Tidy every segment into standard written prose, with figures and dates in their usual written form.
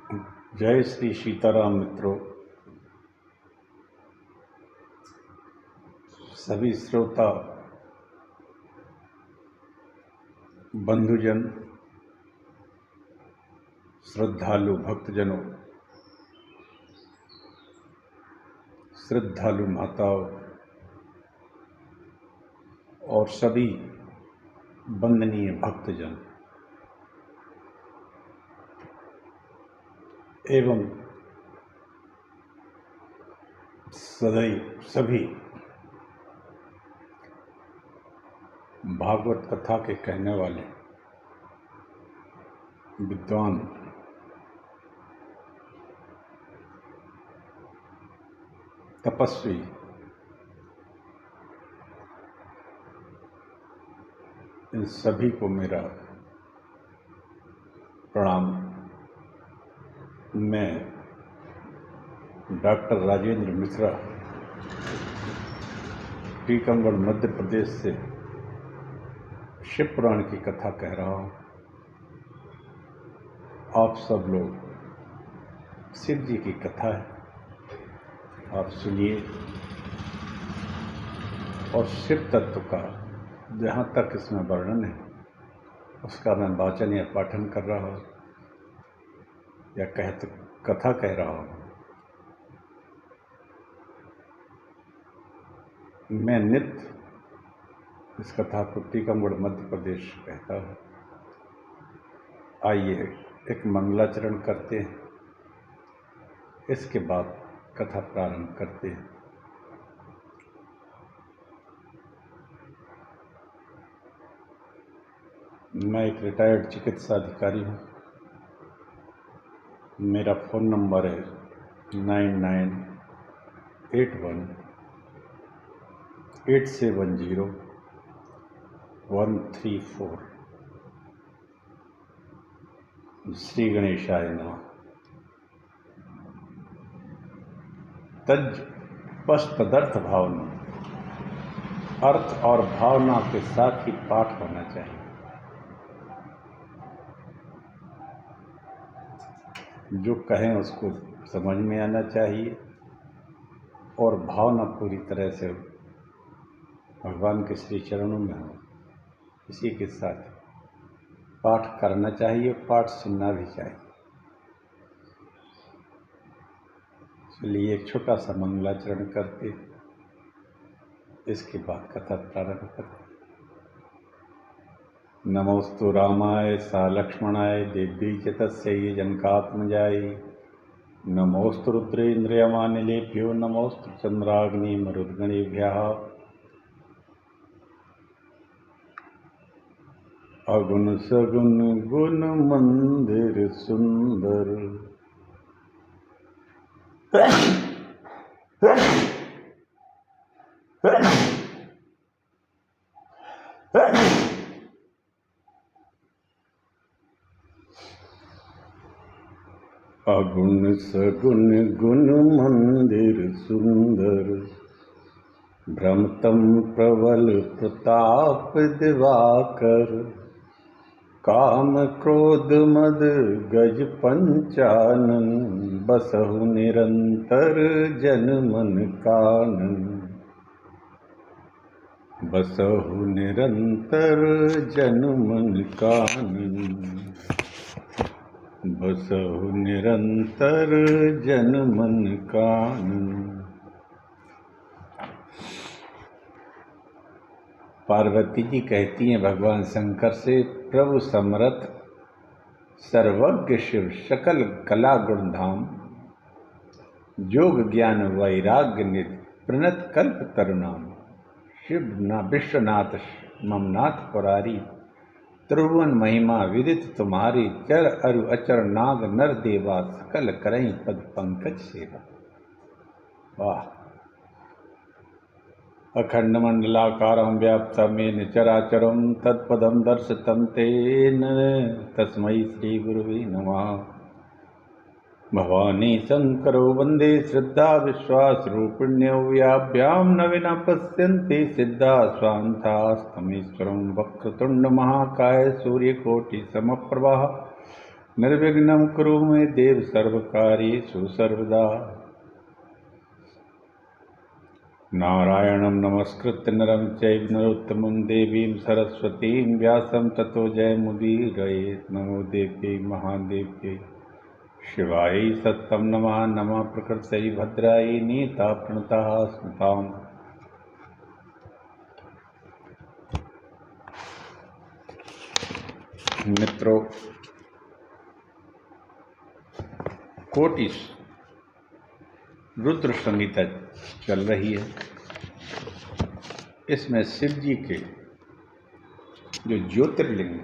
जय श्री सीताराम मित्रों, सभी श्रोता बंधुजन, श्रद्धालु भक्तजनों, श्रद्धालु माताओं और सभी वंदनीय भक्तजन एवं सदैव सभी भागवत कथा के कहने वाले विद्वान तपस्वी इन सभी को मेरा प्रणाम। मैं डॉक्टर राजेंद्र मिश्रा टीकमगढ़ मध्य प्रदेश से शिव पुराण की कथा कह रहा हूँ। आप सब लोग शिव जी की कथा है, आप सुनिए और शिव तत्व का जहाँ तक इसमें वर्णन है उसका मैं वाचन या पाठन कर रहा हूँ या कथा कह रहा हूँ। मैं नित्य इस कथा को टीकमगढ़ मध्य प्रदेश कहता हूँ। आइए एक मंगलाचरण करते हैं, इसके बाद कथा प्रारंभ करते हैं। मैं एक रिटायर्ड चिकित्सा अधिकारी हूँ। मेरा फ़ोन नंबर है 9981870134। श्री गणेशाय नमः। तज बस तदर्थ भावना, अर्थ और भावना के साथ ही पाठ होना चाहिए। जो कहें उसको समझ में आना चाहिए और भावना पूरी तरह से भगवान के श्री चरणों में हो। इसी के साथ पाठ करना चाहिए, पाठ सुनना भी चाहिए। चलिए एक छोटा सा मंगलाचरण करते, इसके बाद कथा प्रारंभ करते। नमोस्तु रामाय सा लक्ष्मणाय देव्यै च तस्यै जनकात्मजायै। नमोस्तु रुद्रेन्द्रियमानिलेभ्यो नमोस्तु चंद्राग्नि मरुद्गणेभ्यः। अगुण सगुण गुण मंदिर सुंदर, अगुण सगुण गुण मंदिर सुंदर, भ्रमतम प्रबल प्रताप दिवाकर। काम क्रोध मद गज पंचानन, बसहु निरंतर जन मन कानन। बसहु निरंतर जन मन कानन, बसहु निरंतर जन मन कानन। पार्वती जी कहती हैं भगवान शंकर से, प्रभु समरथ सर्वज्ञ शिव सकल कला गुण धाम, योग ज्ञान वैराग्य निधि प्रणत कल्प तरुणाम। शिव विश्वनाथ ममनाथ पुरारी, त्रिभुवन महिमा विदित तुम्हारी। चर अरु अचर नाग नर देवा, सकल करई पद पंकज सेवा। वाह! अखंड मंडलाकारं व्याप्तं येन चराचरं, तत्पदं दर्शितं तेन तस्मै श्री गुरुवे नमः। भवानी शंकरो वंदे श्रद्धा विश्वास रूपिण्यो, व्याभ्यां न विना पश्यन्ति सिद्धा स्वान्तास्तमीश्वरं। वक्रतुंड महाकाय सूर्यकोटि समप्रभः, निर्विघ्नं कुरु मे देव सर्वकार्येषु सर्वदा। नारायणं नमस्कृत्य नरं चैव नरोत्तमं देवीं सरस्वतीं व्यासं ततो जयमुदीरयेत्। नमो देव्यै महादेव्यै शिवायै सत्यं नमः। नमः प्रकृत्यै भद्रायै नीता प्रणतः स्मृताम्। मित्रों, कोटि रुद्र संगीता चल रही है। इसमें शिव जी के जो ज्योतिर्लिंग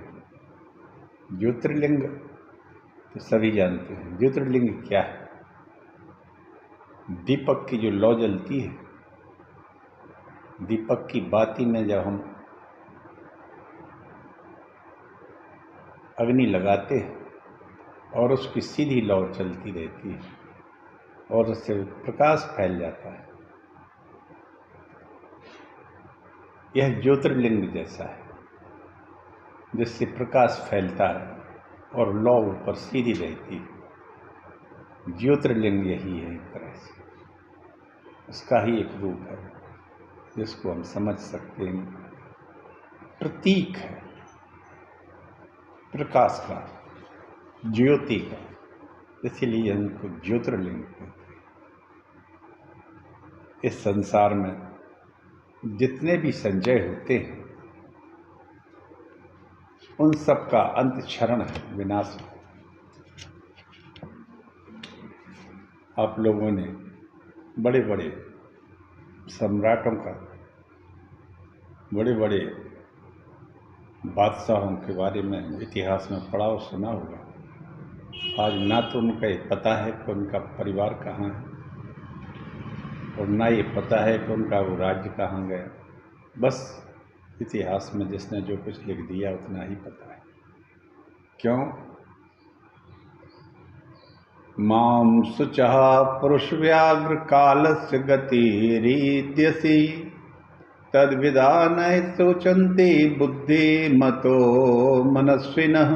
तो सभी जानते हैं। ज्योतिर्लिंग क्या है? दीपक की जो लौ जलती है, दीपक की बाती में जब हम अग्नि लगाते हैं और उसकी सीधी लौ चलती रहती है और उससे प्रकाश फैल जाता है, यह ज्योतिर्लिंग जैसा है, जिससे प्रकाश फैलता है और लौ ऊपर सीधी रहती है। ज्योतिर्लिंग यही है, एक तरह से उसका ही एक रूप है जिसको हम समझ सकते हैं। प्रतीक है प्रकाश का, ज्योति का, इसीलिए उनको ज्योतिर्लिंग कहते हैं। इस संसार में जितने भी संचय होते हैं उन सब का अंत क्षरण है, विनाश है। आप लोगों ने बड़े बड़े सम्राटों का, बड़े बड़े बादशाहों के बारे में इतिहास में पढ़ा और सुना होगा। आज ना तो उनका ये पता है कि उनका परिवार कहाँ है और ना ये पता है कि उनका वो राज्य कहाँ गया। बस इतिहास में जिसने जो कुछ लिख दिया उतना ही पता है। क्यों? मां शुचः पुरुष व्याघ्र कालस्य गतिरीद्यसि तद्विदानैः शोचन्ति बुद्धिमतो मनस्विनः।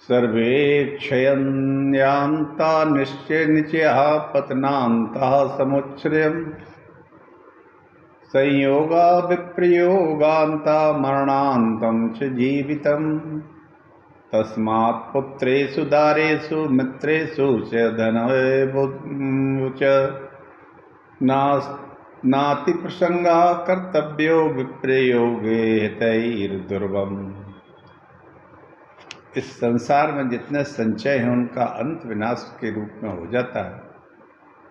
सर्वे क्षयन्त्यान्ता निश्चयः पतनान्तः समुच्छ्रयम्। संयोगा विप्रयोगान्ता मरणान्तं च जीवितम्। तस्मात् पुत्रेषु दारेषु मित्रेषु च धनवुच नाति प्रसंगा कर्तव्यो विप्रयोगे हितैर्दुर्गम। इस संसार में जितने संचय हैं उनका अंत विनाश के रूप में हो जाता है।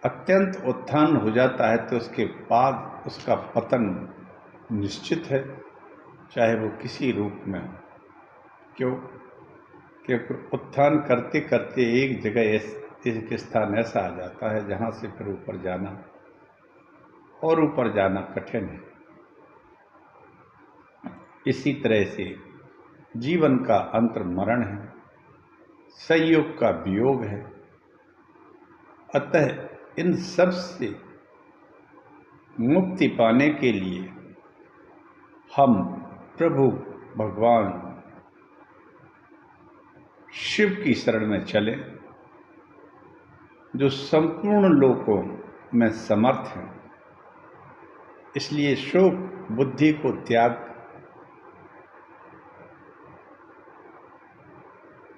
अत्यंत उत्थान हो जाता है तो उसके बाद उसका पतन निश्चित है, चाहे वो किसी रूप में हो। क्यों? क्योंकि उत्थान करते करते एक जगह एक स्थान ऐसा आ जाता है जहाँ से फिर ऊपर जाना और ऊपर जाना कठिन है। इसी तरह से जीवन का अंत मरण है, संयोग का वियोग है। अतः इन सब से मुक्ति पाने के लिए हम प्रभु भगवान शिव की शरण में चलें, जो संपूर्ण लोकों में समर्थ हैं। इसलिए शोक बुद्धि को त्याग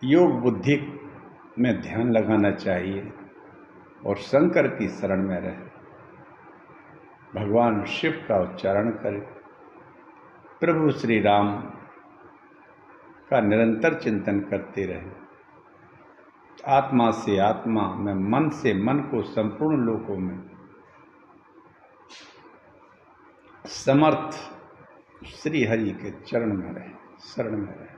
योग बुद्धि में ध्यान लगाना चाहिए और शंकर की शरण में रहे, भगवान शिव का उच्चारण करें, प्रभु श्री राम का निरंतर चिंतन करते रहे। आत्मा से आत्मा में, मन से मन को संपूर्ण लोकों में समर्थ श्री हरि के चरण में रहे, शरण में रहे।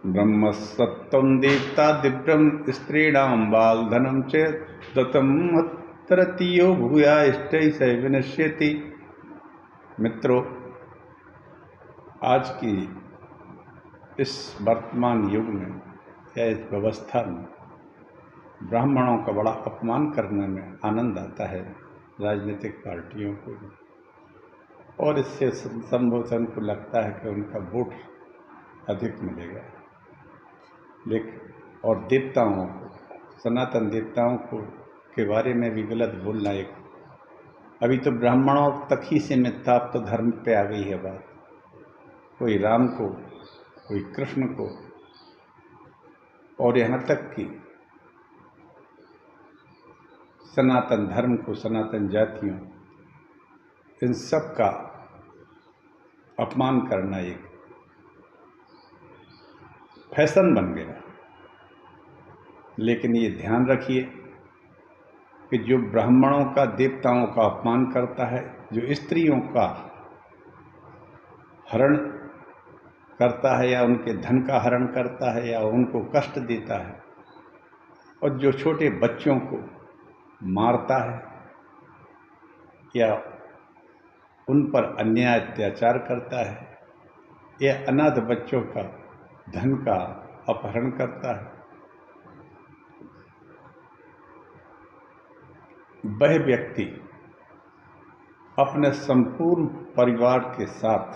ब्रह्म सत्वं देवता दिव्यम स्त्रीणां बालधनम च दत्तम तरतियो भूया इष्टै स विनश्यति। मित्रों, आज की इस वर्तमान युग में या इस व्यवस्था में ब्राह्मणों का बड़ा अपमान करने में आनंद आता है, राजनीतिक पार्टियों को। और इससे संभोधन को लगता है कि उनका वोट अधिक मिलेगा। लेकिन और देवताओं को, सनातन देवताओं को के बारे में भी गलत बोलना एक, अभी तो ब्राह्मणों तक ही सीमित था, अब तो धर्म पे आ गई है बात। कोई राम को, कोई कृष्ण को, और यहाँ तक कि सनातन धर्म को, सनातन जातियों, इन सब का अपमान करना एक फैशन बन गया। लेकिन ये ध्यान रखिए कि जो ब्राह्मणों का, देवताओं का अपमान करता है, जो स्त्रियों का हरण करता है या उनके धन का हरण करता है या उनको कष्ट देता है, और जो छोटे बच्चों को मारता है या उन पर अन्याय अत्याचार करता है या अनाथ बच्चों का धन का अपहरण करता है, वह व्यक्ति अपने संपूर्ण परिवार के साथ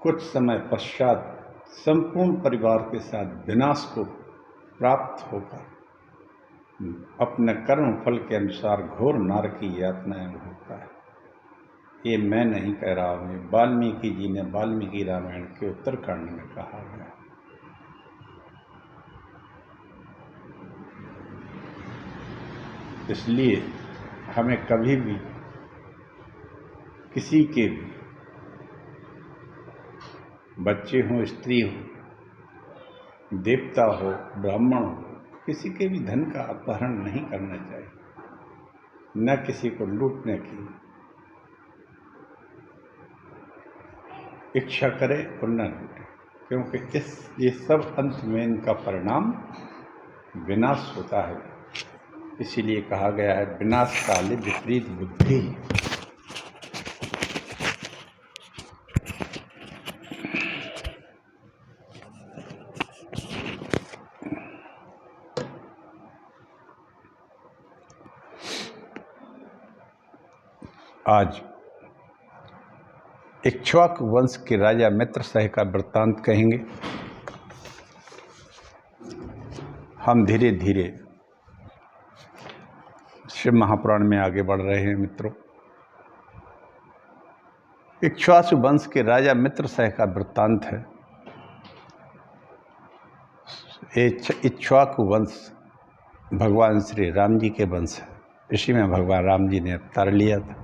कुछ समय पश्चात संपूर्ण परिवार के साथ विनाश को प्राप्त होकर अपने कर्म फल के अनुसार घोर नरक की यातनाएं भोगता है। ये मैं नहीं कह रहा हूँ, ये वाल्मीकि जी ने वाल्मीकि रामायण के उत्तरकांड में कहा गया। इसलिए हमें कभी भी किसी के भी, बच्चे हों, स्त्री हो, देवता हो, ब्राह्मण हो, किसी के भी धन का अपहरण नहीं करना चाहिए, न किसी को लूटने की इच्छा करे और न लूटे, क्योंकि ये सब अंत में इनका परिणाम विनाश होता है। इसीलिए कहा गया है विनाश काले विपरीत बुद्धि। आज इक्ष्वाकु वंश के राजा मित्रसह का वृत्तांत कहेंगे। हम धीरे धीरे शिव महापुराण में आगे बढ़ रहे हैं मित्रों। इक्ष्वाकु वंश के राजा मित्रसह का वृत्तांत है। इक्ष्वाकु वंश भगवान श्री राम जी के वंश है। इसी में भगवान राम जी ने अवतार लिया था।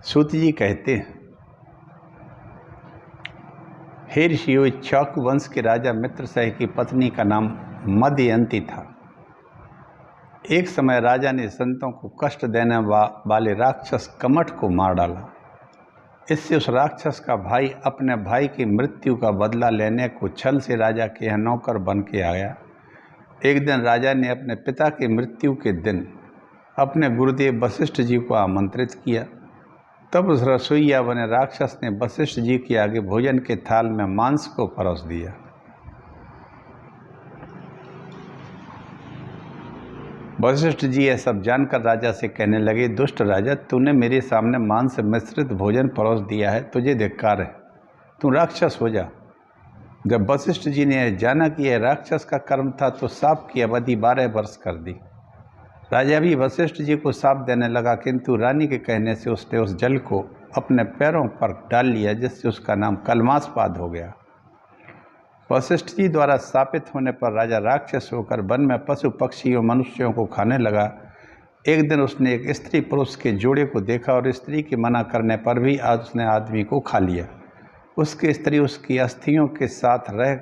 सूत जी कहते हैं, हे ऋषियों, इक्ष्वाकु वंश के राजा मित्रसह की पत्नी का नाम मदयंती था। एक समय राजा ने संतों को कष्ट देने वाले राक्षस कमठ को मार डाला। इससे उस राक्षस का भाई अपने भाई की मृत्यु का बदला लेने को छल से राजा के यहाँ नौकर बन के आया। एक दिन राजा ने अपने पिता की मृत्यु के दिन अपने गुरुदेव वशिष्ठ जी को आमंत्रित किया। तब उस रसोइया बने राक्षस ने वशिष्ठ जी के आगे भोजन के थाल में मांस को परोस दिया। वशिष्ठ जी यह सब जानकर राजा से कहने लगे, दुष्ट राजा, तूने मेरे सामने मांस मिश्रित भोजन परोस दिया है, तुझे धिक्कार है, तू राक्षस हो जा। जब वशिष्ठ जी ने जाना कि यह राक्षस का कर्म था तो शाप की अवधि 12 वर्ष कर दी। राजा भी वशिष्ठ जी को शाप देने लगा, किंतु रानी के कहने से उसने उस जल को अपने पैरों पर डाल लिया, जिससे उसका नाम कलमासपाद हो गया। वशिष्ठ जी द्वारा शापित होने पर राजा राक्षस होकर वन में पशु पक्षियों मनुष्यों को खाने लगा। एक दिन उसने एक स्त्री पुरुष के जोड़े को देखा और स्त्री के मना करने पर भी आज उसने आदमी को खा लिया। उसकी स्त्री उसकी अस्थियों के साथ रह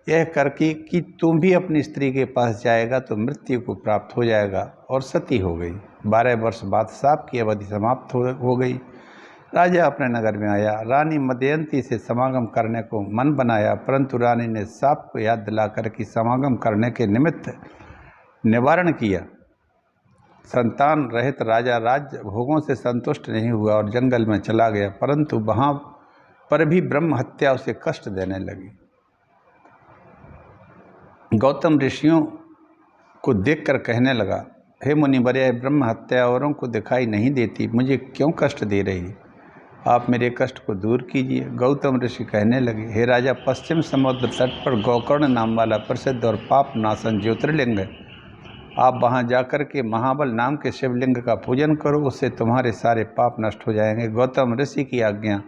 यह करके कि तुम भी अपनी स्त्री के पास जाएगा तो मृत्यु को प्राप्त हो जाएगा, और सती हो गई। 12 वर्ष बाद शाप की अवधि समाप्त हो गई। राजा अपने नगर में आया। रानी मदयंती से समागम करने को मन बनाया, परंतु रानी ने शाप को याद दिलाकर कि समागम करने के निमित्त निवारण किया। संतान रहित राजा राज्य भोगों से संतुष्ट नहीं हुआ और जंगल में चला गया, परंतु वहाँ पर भी ब्रह्म हत्या उसे कष्ट देने लगी। गौतम ऋषियों को देखकर कहने लगा, हे मुनिवर्य, ब्रह्म हत्या औरों को दिखाई नहीं देती, मुझे क्यों कष्ट दे रही है? आप मेरे कष्ट को दूर कीजिए। गौतम ऋषि कहने लगे, हे राजा, पश्चिम समुद्र तट पर गोकर्ण नाम वाला प्रसिद्ध और पाप नाशन ज्योतिर्लिंग है। आप वहाँ जाकर के महाबल नाम के शिवलिंग का पूजन करो, उससे तुम्हारे सारे पाप नष्ट हो जाएंगे। गौतम ऋषि की आज्ञा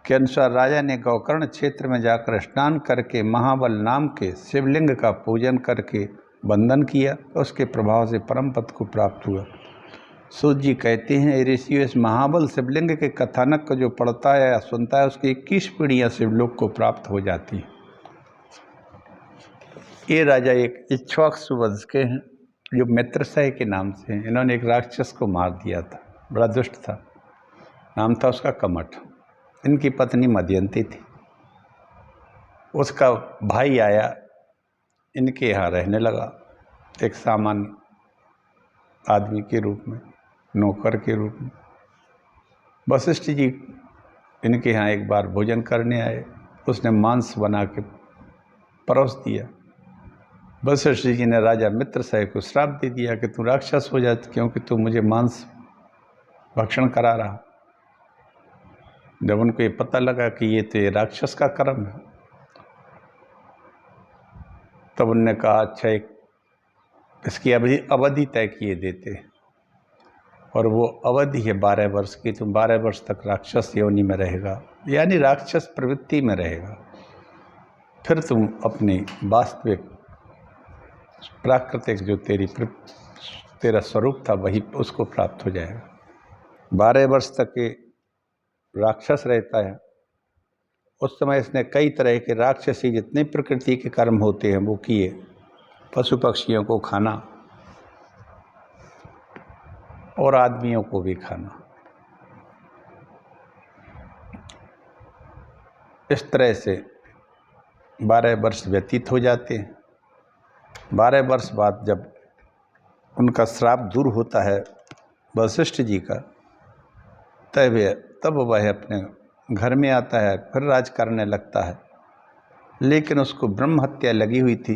के अनुसार राजा ने गोकर्ण क्षेत्र में जाकर स्नान करके महाबल नाम के शिवलिंग का पूजन करके वंदन किया। उसके प्रभाव से परम पद को प्राप्त हुआ। सूत जी कहते हैं, ऋषियों, इस महाबल शिवलिंग के कथानक को जो पढ़ता है या सुनता है, उसकी 21 पीढ़ियाँ शिवलोक को प्राप्त हो जाती हैं। ये राजा एक इक्ष्वाकु वंश के हैं, जो मित्रसह के नाम से हैं। इन्होंने एक राक्षस को मार दिया था, बड़ा दुष्ट था, नाम था उसका कमठ। इनकी पत्नी मदयंती थी। उसका भाई आया, इनके यहाँ रहने लगा, एक सामान्य आदमी के रूप में, नौकर के रूप में। वशिष्ठ जी इनके यहाँ एक बार भोजन करने आए। उसने मांस बना के परोस दिया। वशिष्ठ जी ने राजा मित्रसह को श्राप दे दिया कि तू राक्षस हो जा, क्योंकि तू मुझे मांस भक्षण करा रहा। जब उनको ये पता लगा कि ये राक्षस का कर्म है, तब उनने कहा, अच्छा, एक इसकी अवधि तय किए देते, और वो अवधि है 12 वर्ष की। तुम 12 वर्ष तक राक्षस योनि में रहेगा, यानी राक्षस प्रवृत्ति में रहेगा। फिर तुम अपनी वास्तविक प्राकृतिक जो तेरा स्वरूप था, वही उसको प्राप्त हो जाएगा। 12 वर्ष तक ये राक्षस रहता है। उस समय इसने कई तरह के राक्षसी जितने प्रकृति के कर्म होते हैं वो किए। पशु पक्षियों को खाना और आदमियों को भी खाना। इस तरह से 12 वर्ष व्यतीत हो जाते हैं। 12 वर्ष बाद जब उनका श्राप दूर होता है वशिष्ठ जी का, तब वह अपने घर में आता है, फिर राज करने लगता है। लेकिन उसको ब्रह्म हत्या लगी हुई थी,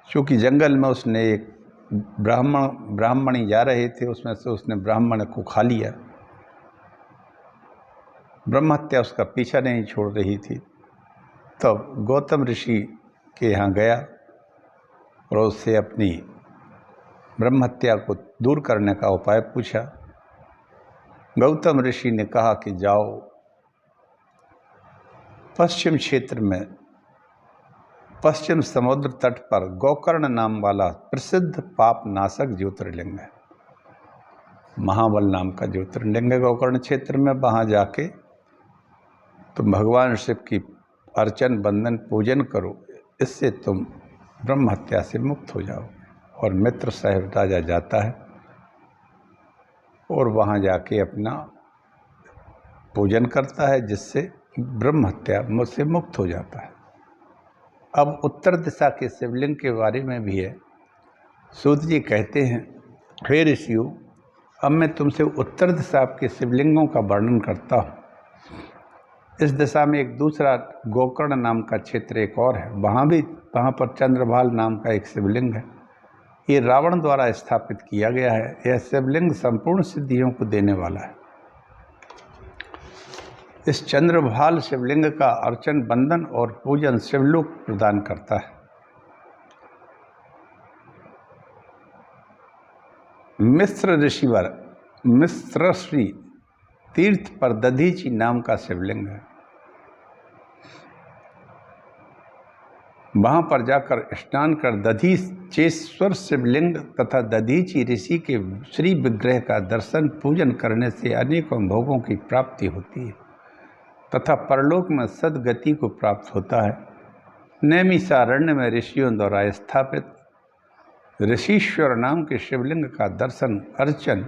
क्योंकि जंगल में उसने एक ब्राह्मणी जा रहे थे, उसमें से उसने ब्राह्मण को खा लिया। ब्रह्म हत्या उसका पीछा नहीं छोड़ रही थी। तब गौतम ऋषि के यहाँ गया और उससे अपनी ब्रह्म हत्या को दूर करने का उपाय पूछा। गौतम ऋषि ने कहा कि जाओ, पश्चिम क्षेत्र में पश्चिम समुद्र तट पर गोकर्ण नाम वाला प्रसिद्ध पाप नाशक ज्योतिर्लिंग है। महाबल नाम का ज्योतिर्लिंग है गोकर्ण क्षेत्र में। वहाँ जाके तुम भगवान शिव की अर्चन, बंदन, पूजन करो, इससे तुम ब्रह्म हत्या से मुक्त हो जाओ। और मित्र साहब राजा जाता है और वहाँ जाके अपना पूजन करता है, जिससे ब्रह्म हत्या मुझसे मुक्त हो जाता है। अब उत्तर दिशा के शिवलिंग के बारे में भी है। सूत जी कहते हैं, हे ऋषियों, अब मैं तुमसे उत्तर दिशा के शिवलिंगों का वर्णन करता हूँ। इस दिशा में एक दूसरा गोकर्ण नाम का क्षेत्र एक और है। वहाँ पर चंद्रभाल नाम का एक शिवलिंग है। ये रावण द्वारा स्थापित किया गया है। यह शिवलिंग संपूर्ण सिद्धियों को देने वाला है। इस चंद्रभाल शिवलिंग का अर्चन, बंदन और पूजन शिवलोक प्रदान करता है। मिश्रश्री तीर्थ पर दधीची नाम का शिवलिंग है। वहाँ पर जाकर स्नान कर दधीचेश्वर शिवलिंग तथा दधीची ऋषि के श्री विग्रह का दर्शन, पूजन करने से अनेकों भोगों की प्राप्ति होती है तथा परलोक में सदगति को प्राप्त होता है। नैमिषारण्य में ऋषियों द्वारा स्थापित ऋषीश्वर नाम के शिवलिंग का दर्शन, अर्चन,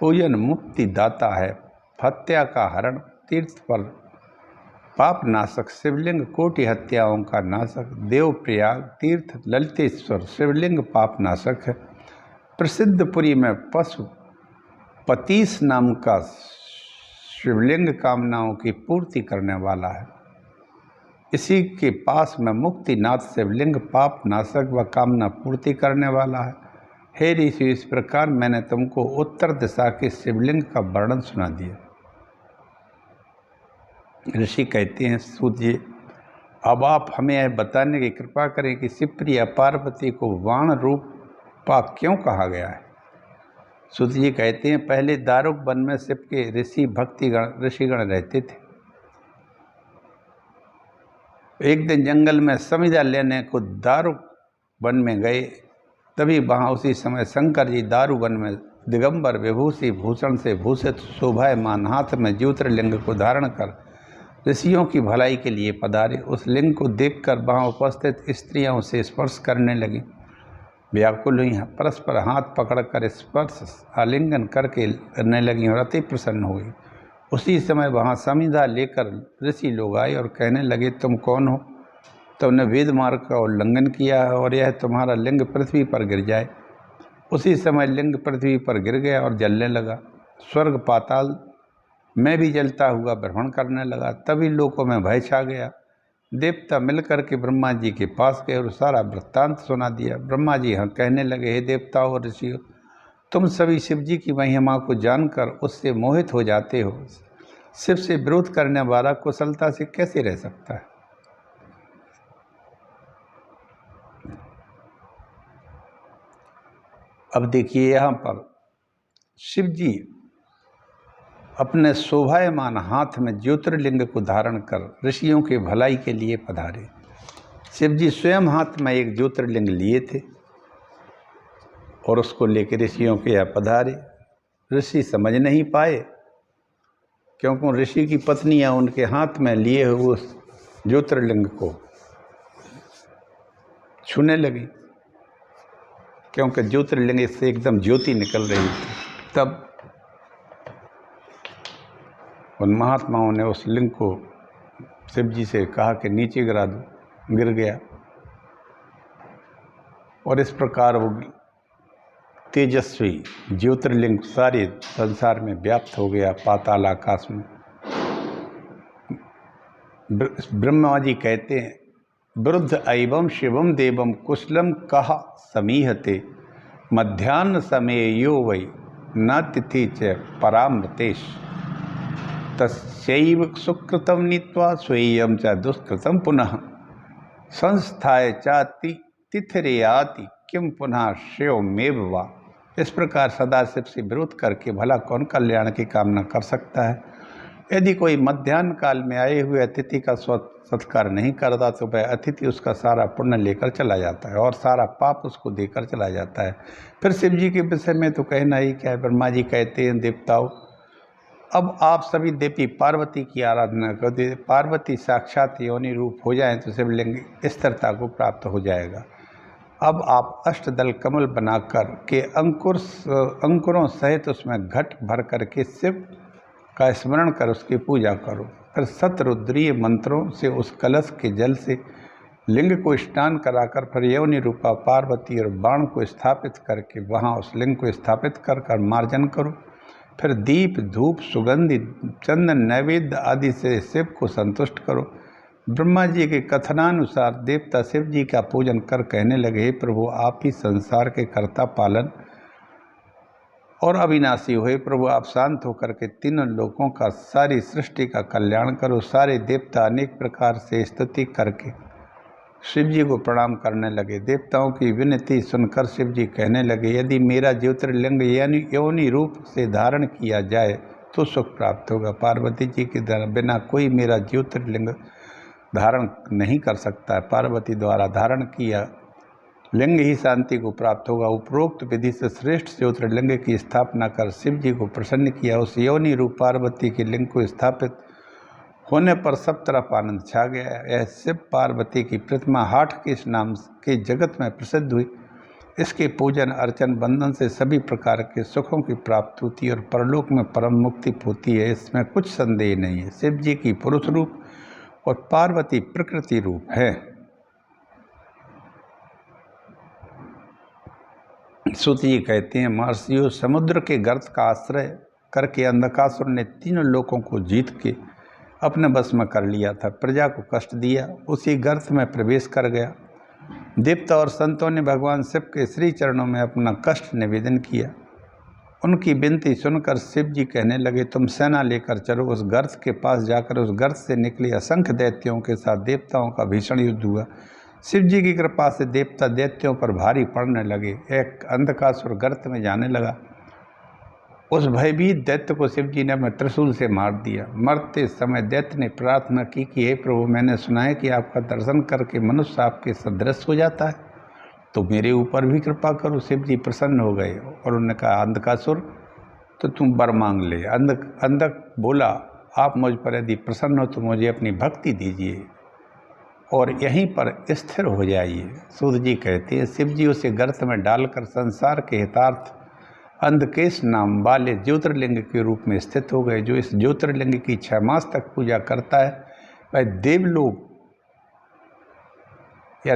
पूजन मुक्ति दाता है। हत्या का हरण, तीर्थ पर पाप नाशक शिवलिंग, कोटि हत्याओं का नाशक। देवप्रयाग तीर्थ ललितेश्वर शिवलिंग पाप नाशक है। प्रसिद्धपुरी में पशुपतीश नाम का शिवलिंग कामनाओं की पूर्ति करने वाला है। इसी के पास में मुक्तिनाथ शिवलिंग पाप नाशक व कामना पूर्ति करने वाला है। हे ऋषि, इस प्रकार मैंने तुमको उत्तर दिशा के शिवलिंग का वर्णन सुना दिया। ऋषि कहते हैं, सूत जी, अब आप हमें यह बताने की कृपा करें कि शिवप्रिया पार्वती को वाण रूपा क्यों कहा गया है। सूत जी कहते हैं, पहले दारुक वन में शिव के ऋषिगण रहते थे। एक दिन जंगल में समिधा लेने को दारुक वन में गए, तभी वहाँ उसी समय शंकर जी दारू वन में दिगंबर विभूषी भूषण से भूषित शोभायमान हाथ में ज्योतिर्लिंग को धारण कर ऋषियों की भलाई के लिए पधारे। उस लिंग को देखकर वहाँ उपस्थित स्त्रियां उसे स्पर्श करने लगी, व्याकुल हुई, परस्पर हाथ पकड़कर स्पर्श आलिंगन करने लगी और अति प्रसन्न हुई। उसी समय वहाँ समिधा लेकर ऋषि लोग आए और कहने लगे, तुम कौन हो? तुमने वेद मार्ग का उल्लंघन किया है और यह तुम्हारा लिंग पृथ्वी पर गिर जाए। उसी समय लिंग पृथ्वी पर गिर गया और जलने लगा। स्वर्ग पाताल में भी जलता हुआ भ्रमण करने लगा। तभी लोकों में भय छा गया। देवता मिलकर के ब्रह्मा जी के पास गए और सारा वृत्तांत सुना दिया। ब्रह्मा जी कहने लगे, हे देवताओं और ऋषियों, तुम सभी शिव जी की महिमा को जानकर उससे मोहित हो जाते हो। शिव से विरोध करने वाला कुशलता से कैसे रह सकता है? अब देखिए, यहाँ पर शिव जी अपने शोभायमान हाथ में ज्योतिर्लिंग को धारण कर ऋषियों के भलाई के लिए पधारे। शिव जी स्वयं हाथ में एक ज्योतिर्लिंग लिए थे और उसको लेकर ऋषियों के यहाँ पधारे। ऋषि समझ नहीं पाए, क्योंकि ऋषि की पत्नियां उनके हाथ में लिए हुए उस ज्योतिर्लिंग को छूने लगी, क्योंकि ज्योतिर्लिंग से एकदम ज्योति निकल रही थी। तब उन महात्माओं ने उस लिंग को शिव जी से कहा कि नीचे गिरा दो। गिर गया और इस प्रकार वो तेजस्वी ज्योतिर्लिंग सारे संसार में व्याप्त हो गया, पाताल आकाश में। ब्रह्मा जी कहते हैं, वृद्ध एवं शिवम देवम कुशलम कहा समीहते, मध्याह्न समय यो वै न तिथि च परामृतेश, तस्यैव सुकृतम नीत्वा स्वेयं च दुष्कृतम पुनः, संस्थाय चाति तिथिरेयाति किम पुनः श्रेयोमेव वा। इस प्रकार सदाशिव से विरोध करके भला कौन कल्याण की कामना कर सकता है? यदि कोई मध्याह्न काल में आए हुए अतिथि का सत्कार नहीं करता तो वह अतिथि उसका सारा पुण्य लेकर चला जाता है और सारा पाप उसको देकर चला जाता है। फिर शिव जी के विषय में तो कहना ही क्या है। ब्रह्मा जी कहते हैं, देवताओं, अब आप सभी देवी पार्वती की आराधना करो। पार्वती साक्षात योनि रूप हो जाए तो शिवलिंग स्थिरता को प्राप्त हो जाएगा। अब आप अष्टदल कमल बनाकर के अंकुरों सहित उसमें घट भर करके शिव का स्मरण कर उसकी पूजा करो। फिर सतरुद्रीय मंत्रों से उस कलश के जल से लिंग को स्नान कराकर फिर योनि रूपा पार्वती और बाण को स्थापित करके वहाँ उस लिंग को स्थापित कर मार्जन करो। फिर दीप धूप सुगंधि चंदन नैवेद्य आदि से शिव को संतुष्ट करो। ब्रह्मा जी के कथनानुसार देवता शिव जी का पूजन कर कहने लगे, हे प्रभु, आप ही संसार के कर्ता पालन और अविनाशी हुए। प्रभु, आप शांत होकर के तीनों लोकों का, सारी सृष्टि का कल्याण करो। सारे देवता अनेक प्रकार से स्तुति करके शिव जी को प्रणाम करने लगे। देवताओं की विनती सुनकर शिव जी कहने लगे, यदि मेरा ज्योतिर्लिंग योनि रूप से धारण किया जाए तो सुख प्राप्त होगा। पार्वती जी के बिना कोई मेरा ज्योतिर्लिंग धारण नहीं कर सकता है। पार्वती द्वारा धारण किया लिंग ही शांति को प्राप्त होगा। उपरोक्त विधि से श्रेष्ठ ज्योतिर्लिंग की स्थापना कर शिव जी को प्रसन्न किया। उस योनि रूप पार्वती के लिंग को स्थापित होने पर सब तरफ आनंद छा गया। यह शिव पार्वती की प्रतिमा हाट के इस नाम के जगत में प्रसिद्ध हुई। इसके पूजन अर्चन बंधन से सभी प्रकार के सुखों की प्राप्ति होती है और परलोक में परम मुक्ति होती है, इसमें कुछ संदेह नहीं है। शिव जी की पुरुष रूप और पार्वती प्रकृति रूप है। सूत जी कहते हैं, महर्षियों, समुद्र के गर्त का आश्रय करके अंधकासुर ने तीनों लोकों को जीत के अपने बस में कर लिया था। प्रजा को कष्ट दिया, उसी गर्त में प्रवेश कर गया देवता और संतों ने भगवान शिव के श्री चरणों में अपना कष्ट निवेदन किया। उनकी विनती सुनकर शिव जी कहने लगे, तुम सेना लेकर चलो। उस गर्त के पास जाकर उस गर्त से निकले असंख्य दैत्यों के साथ देवताओं का भीषण युद्ध हुआ। शिव जी की कृपा से देवता दैत्यों पर भारी पड़ने लगे। एक अंधकासुर गर्त में जाने लगा। उस भयभीत दैत्य को शिव जी ने अपने त्रिशूल से मार दिया। मरते समय दैत्य ने प्रार्थना की कि हे प्रभु, मैंने सुना है कि आपका दर्शन करके मनुष्य आपके सदृश हो जाता है, तो मेरे ऊपर भी कृपा करो। शिव जी प्रसन्न हो गए और उन्होंने कहा, अंधकासुर, तो तुम वर मांग ले। अंधक बोला, आप मुझ पर यदि प्रसन्न हो तो मुझे अपनी भक्ति दीजिए और यहीं पर स्थिर हो जाइए। सूत जी कहते हैं, शिव जी उसे गर्त में डालकर संसार के हितार्थ अंधकेश नाम वाले ज्योतिर्लिंग के रूप में स्थित हो गए। जो इस ज्योतिर्लिंग की 6 मास तक पूजा करता है वह देवलोक या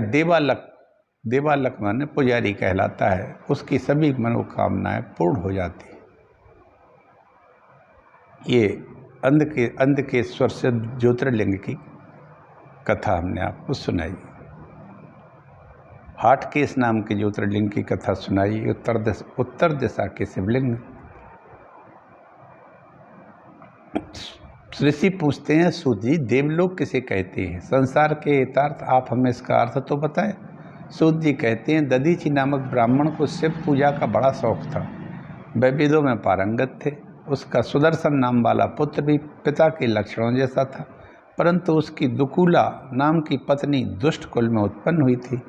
देवालक माने पुजारी कहलाता है। उसकी सभी मनोकामनाएं पूर्ण हो जाती है। ये अंधकेश्वर से ज्योतिर्लिंग की कथा हमने आपको सुनाई। हाटकेश नाम के ज्योतिर्लिंग की कथा सुनाई। उत्तर दिशा के शिवलिंग। ऋषि पूछते हैं, सूत जी, देवलोक किसे कहते हैं? संसार के हितार्थ आप हमें इसका अर्थ तो बताएं। सूत जी कहते हैं, दधीचि नामक ब्राह्मण को शिव पूजा का बड़ा शौक था। वह वेदों में पारंगत थे। उसका सुदर्शन नाम वाला पुत्र भी पिता के लक्षणों जैसा था, परंतु उसकी दुकूला नाम की पत्नी दुष्ट कुल में उत्पन्न हुई थी।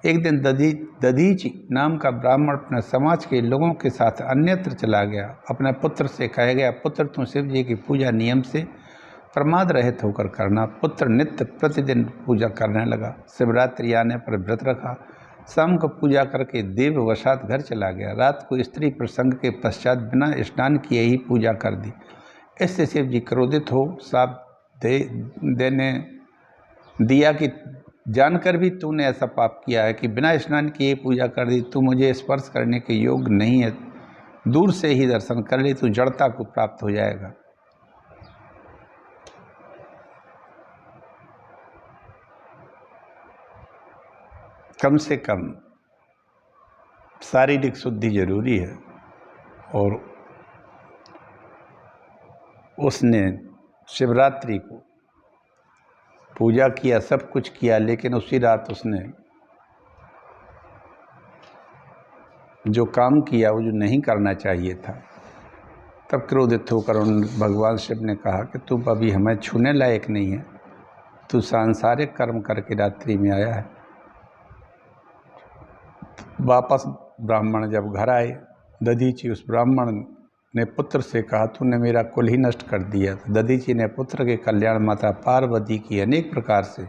एक दिन दधीचि नाम का ब्राह्मण अपने समाज के लोगों के साथ अन्यत्र चला गया। अपने पुत्र से कहा गया, पुत्र, तुम शिव जी की पूजा नियम से प्रमाद रहित होकर करना। पुत्र नित्य प्रतिदिन पूजा करने लगा। शिवरात्रि आने पर व्रत रखा। शाम को पूजा करके देववशात घर चला गया। रात को स्त्री प्रसंग के पश्चात बिना स्नान किए ही पूजा कर दी। इससे शिव जी क्रोधित हो शाप देने दिया कि जानकर भी तूने ऐसा पाप किया है कि बिना स्नान किए पूजा कर दी। तू मुझे स्पर्श करने के योग्य नहीं है। दूर से ही दर्शन कर ले, तू जड़ता को प्राप्त हो जाएगा। कम से कम शारीरिक शुद्धि जरूरी है। और उसने शिवरात्रि को पूजा किया, सब कुछ किया, लेकिन उसी रात उसने जो काम किया वो जो नहीं करना चाहिए था। तब क्रोधित होकर उन भगवान शिव ने कहा कि तू अभी हमें छूने लायक नहीं है, तू सांसारिक कर्म करके रात्रि में आया है। वापस ब्राह्मण जब घर आए, दधीचि उस ब्राह्मण ने पुत्र से कहा, तूने मेरा कुल ही नष्ट कर दिया। तो दधीचि ने पुत्र के कल्याण माता पार्वती की अनेक प्रकार से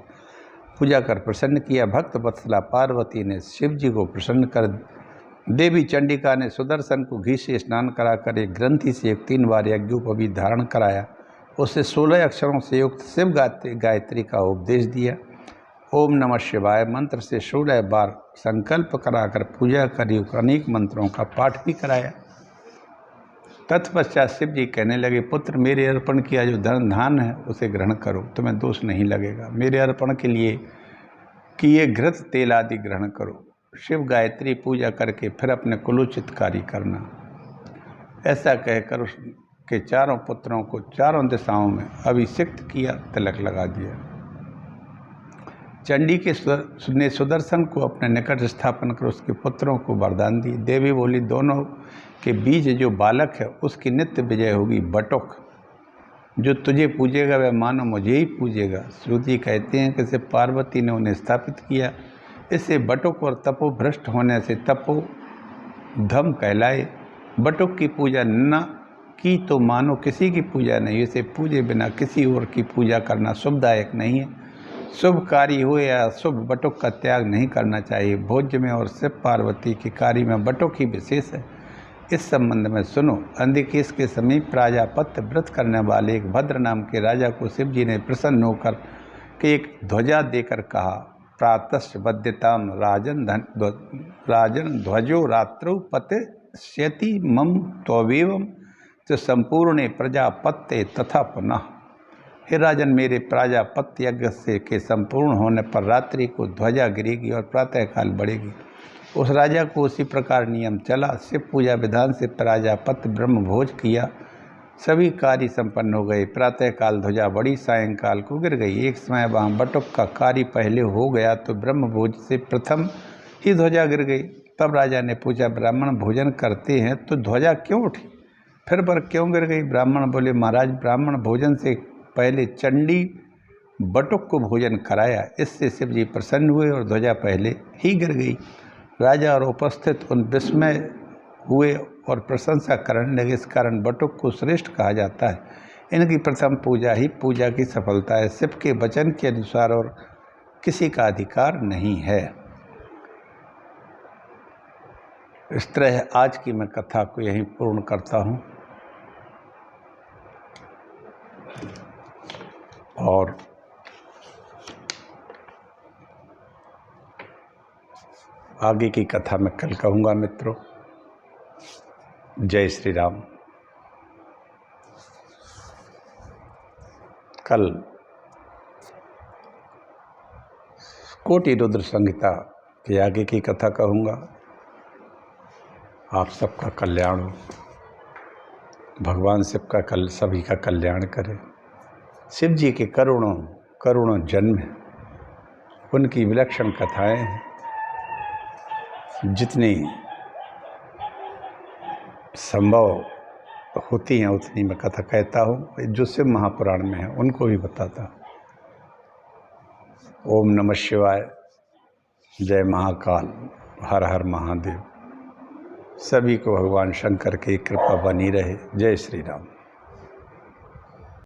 पूजा कर प्रसन्न किया। भक्त वत्सला पार्वती ने शिव जी को प्रसन्न कर देवी चंडिका ने सुदर्शन को घी से स्नान कराकर एक ग्रंथि से 3 बार यज्ञोपवीत धारण कराया। उसे 16 अक्षरों से युक्त शिव गायत्री का उपदेश दिया। ओम नमः शिवाय मंत्र से 16 बार संकल्प कराकर पूजा करी। अनेक मंत्रों का पाठ भी कराया। तत्पश्चात शिव जी कहने लगे, पुत्र, मेरे अर्पण किया जो धान है उसे ग्रहण करो, तुम्हें दोष नहीं लगेगा। मेरे अर्पण के लिए किए घृत तेल आदि ग्रहण करो। शिव गायत्री पूजा करके फिर अपने कुलोचित कार्य करना। ऐसा कहकर उसके 4 पुत्रों को 4 दिशाओं में अभिषिक्त किया, तिलक लगा दिया। चंडी ने सुदर्शन को अपने निकट स्थापन कर उसके पुत्रों को वरदान दी। देवी बोली, दोनों के बीच जो बालक है उसकी नित्य विजय होगी। बटुक, जो तुझे पूजेगा वह मानो मुझे ही पूजेगा। श्रुति कहते हैं कि सिर्फ पार्वती ने उन्हें स्थापित किया। इससे बटुक और तपो भ्रष्ट होने से तपो धम कहलाए। बटुक की पूजा न की तो मानो किसी की पूजा नहीं। इसे पूजे बिना किसी और की पूजा करना शुभदायक नहीं है। शुभ कार्य हो या शुभ, बटुक का त्याग नहीं करना चाहिए। भोज्य में और शिव पार्वती के कार्य में बटुक ही विशेष है। इस संबंध में सुनो। अंधकेश के समीप प्राजापत्य व्रत करने वाले एक भद्र नाम के राजा को शिव जी ने प्रसन्न होकर के एक ध्वजा देकर कहा, प्रातश्च वद्यताम राजन ध्वजो रात्रौ पतिष्यति मम त्वमेवं च संपूर्णे प्रजापत्ये तथा पुनः। हे राजन, मेरे प्राजापत्य यज्ञ से के संपूर्ण होने पर रात्रि को ध्वजा गिरेगी और प्रातःकाल बढ़ेगी। उस राजा को उसी प्रकार नियम चला। शिव पूजा विधान से प्राजापत्य ब्रह्म भोज किया। सभी कार्य संपन्न हो गए। प्रातःकाल ध्वजा बढ़ी, सायंकाल को गिर गई। एक समय वहाँ बटुक का कार्य पहले हो गया तो ब्रह्म भोज से प्रथम ही ध्वजा गिर गई। तब राजा ने पूछा, ब्राह्मण भोजन करते हैं तो ध्वजा क्यों उठी, फिर पर क्यों गिर गई? ब्राह्मण बोले, महाराज, ब्राह्मण भोजन से पहले चंडी बटुक को भोजन कराया, इससे शिव जी प्रसन्न हुए और ध्वजा पहले ही गिर गई। राजा और उपस्थित उन विस्मय हुए और प्रशंसा करने लगे। इस कारण बटुक को श्रेष्ठ कहा जाता है। इनकी प्रथम पूजा ही पूजा की सफलता है। शिव के वचन के अनुसार और किसी का अधिकार नहीं है। इस तरह आज की मैं कथा को यहीं पूर्ण करता हूँ और आगे की कथा मैं कल कहूँगा। मित्रों, जय श्री राम। कल कोटि रुद्र संहिता के आगे की कथा कहूँगा। आप सबका कल्याण हो, भगवान शिव का सभी का कल्याण करे। शिव जी के करोड़ों जन्म, उनकी विलक्षण कथाएं हैं। जितनी संभव होती हैं उतनी मैं कथा कहता हूँ। जो शिव महापुराण में है उनको भी बताता हूँ। ओम नमः शिवाय, जय महाकाल, हर हर महादेव। सभी को भगवान शंकर की कृपा बनी रहे। जय श्री राम।